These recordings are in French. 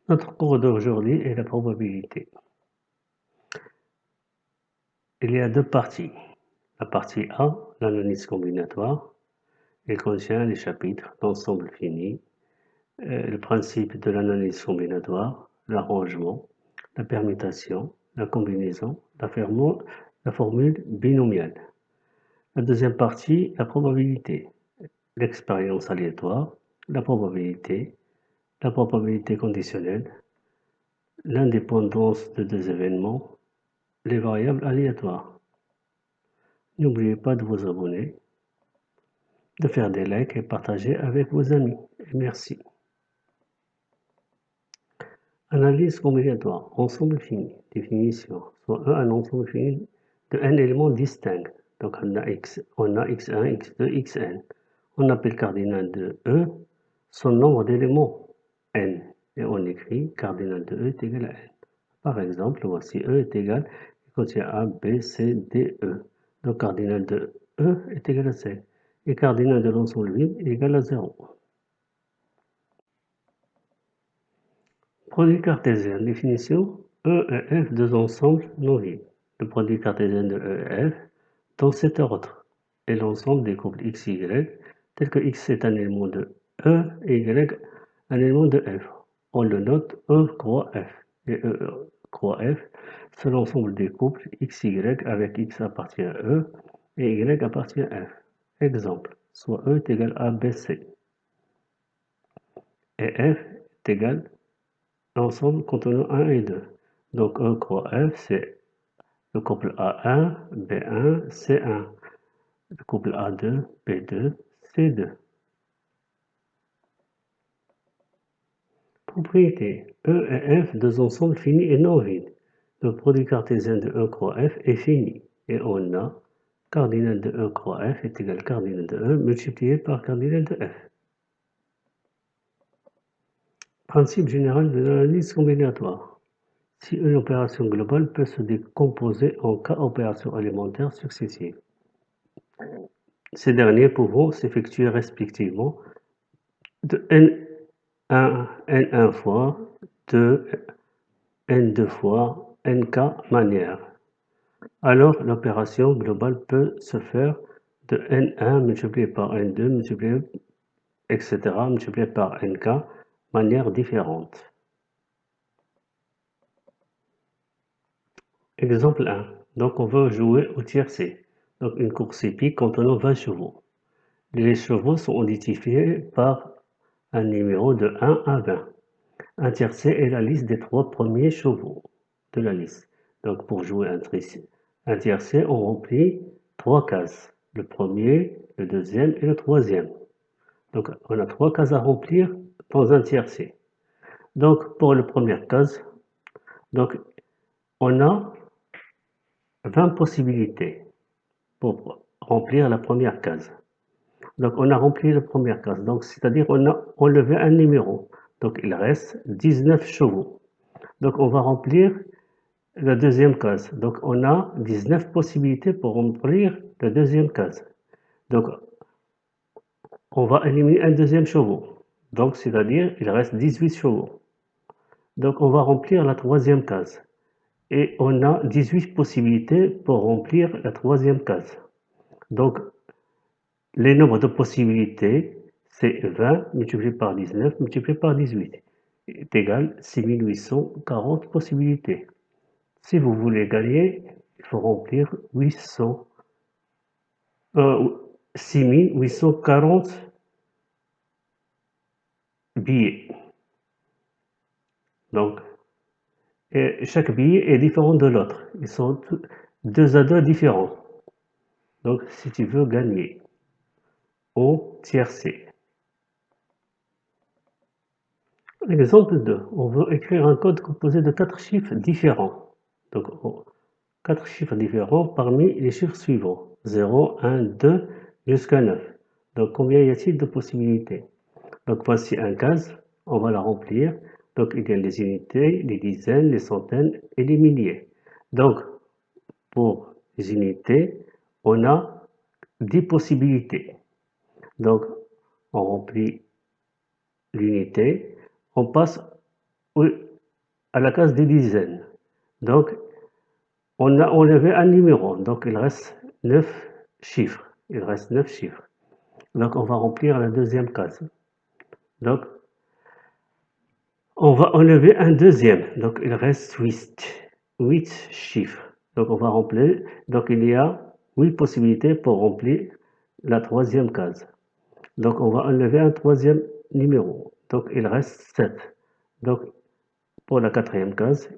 Notre cours d'aujourd'hui est la probabilité. Il y a deux parties. La partie A, l'analyse combinatoire, elle contient les chapitres d'ensemble fini, le principe de l'analyse combinatoire, l'arrangement, la permutation, la combinaison, la formule binomiale. La deuxième partie, la probabilité, l'expérience aléatoire, la probabilité conditionnelle, l'indépendance de deux événements, les variables aléatoires. N'oubliez pas de vous abonner, de faire des likes et partager avec vos amis. Et merci. Analyse combinatoire. Ensemble fini. Définition. Soit E un ensemble fini de n éléments distincts. Donc on a x1, x2, xn. On appelle cardinal de E son nombre d'éléments n. Et on écrit cardinal de E est égal à n. Par exemple, voici E est égal, il contient A, B, C, D, E. Donc cardinal de E est égal à 5. Et cardinal de l'ensemble vide est égal à 0. Produit cartésien. Définition. E et F, deux ensembles non vides. Le produit cartésien de E et F dans cet ordre est l'ensemble des couples x, y, tel que x est un élément de E et y un élément de F. On le note E croix F. Et E croix F, c'est l'ensemble des couples x, y avec x appartient à E et y appartient à F. Exemple, soit E est égal à B, C. Et F est égal l'ensemble contenant 1 et 2. Donc E croix F, c'est le couple A1, B1, C1. Le couple A2, B2, C2. Propriété. E et F, deux ensembles finis et non vides. Le produit cartésien de E croix F est fini. Et on a cardinal de E croix F est égal à cardinal de E multiplié par cardinal de F. Principe général de l'analyse combinatoire. Si une opération globale peut se décomposer en k opérations élémentaires successives, ces derniers pouvant s'effectuer respectivement de n1, n1 fois, de n2 fois, nk manières. Alors l'opération globale peut se faire de n1 multiplié par n2 multiplié, etc. multiplié par nk manières différentes. Exemple 1. Donc on veut jouer au tiercé. Donc une course hippique contenant 20 chevaux. Les chevaux sont identifiés par un numéro de 1 à 20. Un tiercé est la liste des 3 premiers chevaux de la liste. Donc pour jouer un tiercé, on remplit 3 cases. Le premier, le deuxième et le troisième. Donc on a 3 cases à remplir dans un tiercé. Donc pour la première case, donc on a 20 possibilités pour remplir la première case. Donc on a rempli la première case. Donc c'est-à-dire on a enlevé un numéro. Donc il reste 19 chevaux. Donc on va remplir la deuxième case. Donc on a 19 possibilités pour remplir la deuxième case. Donc on va éliminer un deuxième chevaux. Donc c'est-à-dire il reste 18 chevaux. Donc on va remplir la troisième case. Et on a 18 possibilités pour remplir la troisième case. Donc les nombres de possibilités, c'est 20 multiplié par 19 multiplié par 18 est égal à 6840 possibilités. Si vous voulez gagner, il faut remplir 6840 billets. Donc, et chaque billet est différent de l'autre. Ils sont deux à deux différents. Donc, si tu veux gagner au tiercé. Exemple 2. On veut écrire un code composé de 4 chiffres différents. Donc, 4 chiffres différents parmi les chiffres suivants. 0, 1, 2 jusqu'à 9. Donc, combien y a-t-il de possibilités? Donc, voici un case. On va la remplir. Donc, il y a les unités, les dizaines, les centaines et les milliers. Donc, pour les unités, on a 10 possibilités. Donc, on remplit l'unité. On passe à la case des dizaines. Donc, on a enlevé un numéro, donc il reste 9 chiffres. Il reste 9 chiffres. Donc, on va remplir la deuxième case. Donc, on va enlever un deuxième. Donc, il reste 8 chiffres. Donc, on va remplir. Donc, il y a 8 possibilités pour remplir la troisième case. Donc, on va enlever un troisième numéro. Donc, il reste 7. Donc, pour la quatrième case,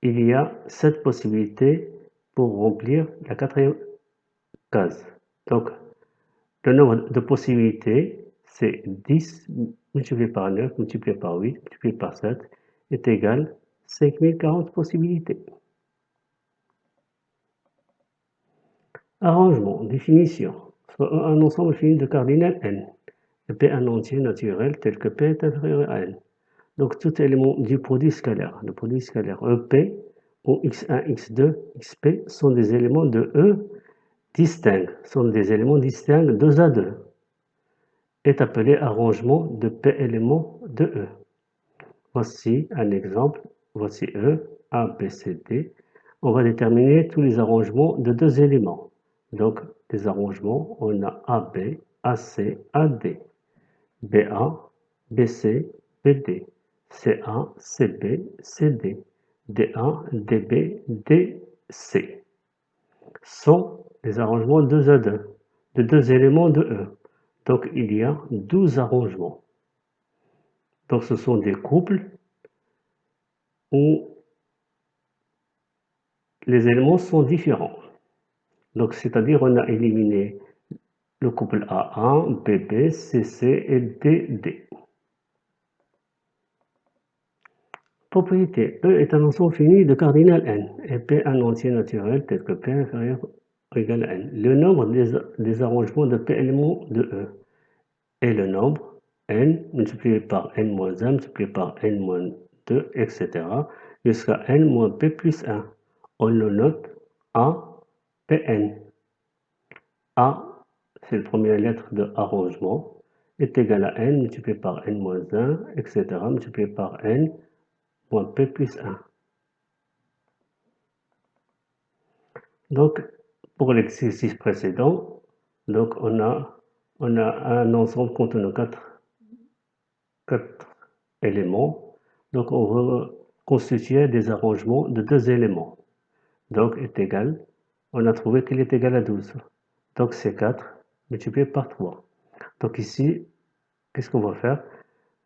il y a 7 possibilités pour remplir la quatrième case. Donc, le nombre de possibilités, c'est 10 multiplié par 9, multiplié par 8, multiplié par 7, est égal à 5040 possibilités. Arrangement, définition. Soit un ensemble fini de cardinal n, et P un entier naturel tel que P est inférieur à n. Donc, tout élément du produit scalaire, le produit scalaire EP, où x1, x2, xp sont des éléments de E distincts, sont des éléments distincts 2 à 2, est appelé arrangement de P éléments de E. Voici un exemple, voici E, A, B, C, D. On va déterminer tous les arrangements de 2 éléments. Donc, les arrangements, on a AB, AC, AD, BA, BC, BD, CA, CB, CD, DA, DB, DC. Sont les arrangements 2 à 2 de 2 éléments de E. Donc, il y a 12 arrangements. Donc, ce sont des couples où les éléments sont différents. Donc, c'est-à-dire, on a éliminé le couple A1, BB, CC et DD. Propriété. E est un ensemble fini de cardinal n et P un entier naturel tel que P inférieur ou égal à n. Le nombre des arrangements de P éléments de E est le nombre n multiplié par n-1 multiplié par n-2, etc. jusqu'à n moins P plus 1. On le note A, Pn. A, c'est la première lettre de arrangement, est égal à n multiplié par n-1, etc. multiplié par n moins P plus 1. Donc, pour l'exercice précédent, donc on a un ensemble contenant 4 éléments. Donc, on veut constituer des arrangements de 2 éléments. Donc, est égal, on a trouvé qu'il est égal à 12. Donc, c'est 4 multiplié par 3. Donc, ici, qu'est-ce qu'on va faire?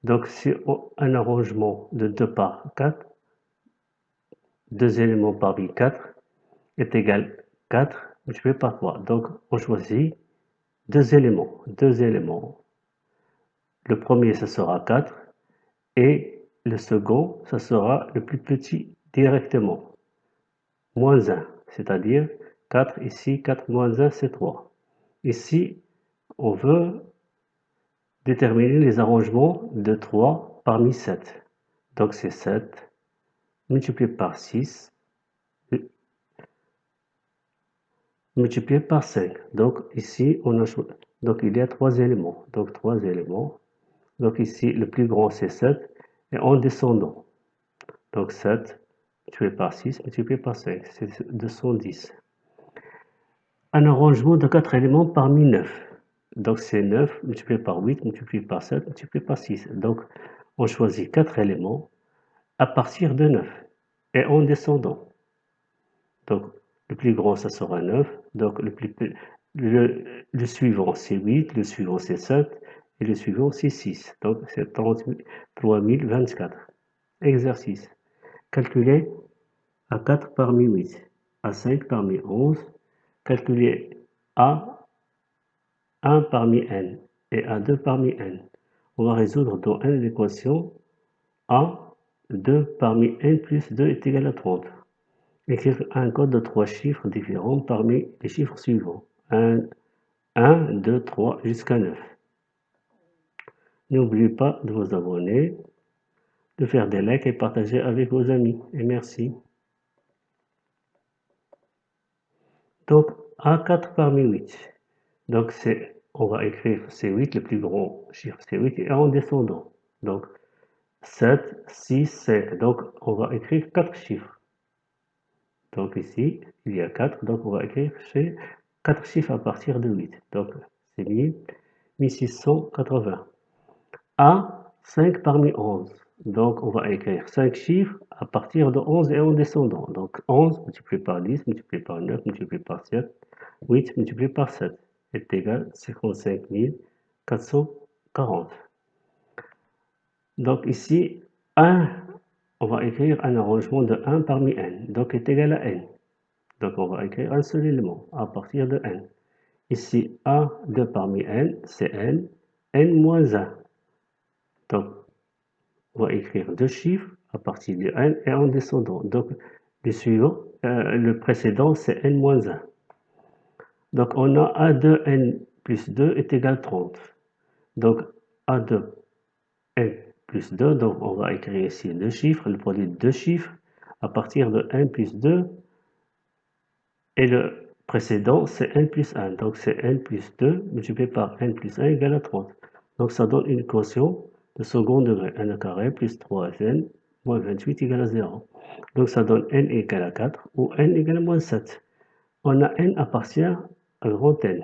Donc, si un arrangement de 2 par 4, 2 éléments parmi 4, est égal à 4 multiplié par 3. Donc, on choisit 2 éléments. 2 éléments. Le premier, ce sera 4. Et le second, ce sera le plus petit directement. Moins 1. C'est-à-dire 4 ici, 4 moins 1, c'est 3. Ici, on veut déterminer les arrangements de 3 parmi 7. Donc, c'est 7 multiplié par 6 multiplié par 5. Donc ici, donc il y a 3 éléments. Donc 3 éléments. Donc ici, le plus grand c'est 7 et en descendant. Donc 7 multiplié par 6 multiplié par 5, c'est 210. Un arrangement de 4 éléments parmi 9. Donc c'est 9 multiplié par 8 multiplié par 7 multiplié par 6. Donc on choisit 4 éléments à partir de 9 et en descendant. Donc le plus grand, ça sera 9. Donc le suivant, c'est 8. Le suivant, c'est 7. Et le suivant, c'est 6. Donc c'est 3024. Exercice. Calculer à 4 parmi 8, à 5 parmi 11. Calculer à 1 parmi n et à 2 parmi n. On va résoudre dans n l'équation a 2 parmi n plus 2 est égal à 30. Écrire un code de 3 chiffres différents parmi les chiffres suivants. 1, 2, 3 jusqu'à 9. N'oubliez pas de vous abonner, de faire des likes et partager avec vos amis. Et merci. Donc, A4 parmi 8. Donc, on va écrire C8, le plus grand chiffre C8, et en descendant. Donc, 7, 6, 5. Donc, on va écrire 4 chiffres. Donc ici, il y a 4. Donc, on va écrire 4 chiffres à partir de 8. Donc, c'est 1680. A, 5 parmi 11. Donc, on va écrire 5 chiffres à partir de 11 et en descendant. Donc, 11 multiplié par 10, multiplié par 9, multiplié par 7, 8 multiplié par 7 est égal à 55 440. Donc, ici, 1, on va écrire un arrangement de 1 parmi n. Donc, est égal à n. Donc, on va écrire un seul élément à partir de n. Ici, A, 2 parmi n, c'est n, n moins 1. Donc, on va écrire deux chiffres à partir de n et en descendant. Donc, le précédent, c'est n-1. Donc, on a A2n plus 2 est égal à 30. Donc, A2n plus 2, donc on va écrire ici deux chiffres, le produit de deux chiffres à partir de n plus 2 et le précédent, c'est n plus 1. Donc, c'est n plus 2 multiplié par n plus 1 égale à 30. Donc, ça donne une quotient de second degré. n au carré plus 3n moins 28 égale à 0. Donc, ça donne n égale à 4 ou n égale à moins 7. On a n appartient à grand N.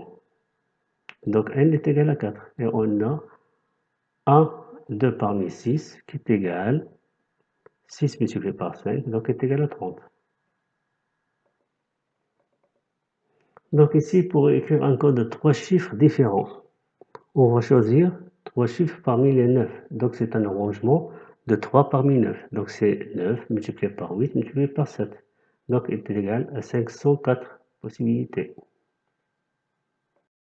Donc, n est égal à 4. Et on a 1, 2 parmi 6 qui est égal 6 multiplié par 5, donc est égal à 30. Donc ici, pour écrire un code de 3 chiffres différents, on va choisir 3 chiffres parmi les 9. Donc c'est un arrangement de 3 parmi 9. Donc c'est 9 multiplié par 8 multiplié par 7. Donc est égal à 504 possibilités.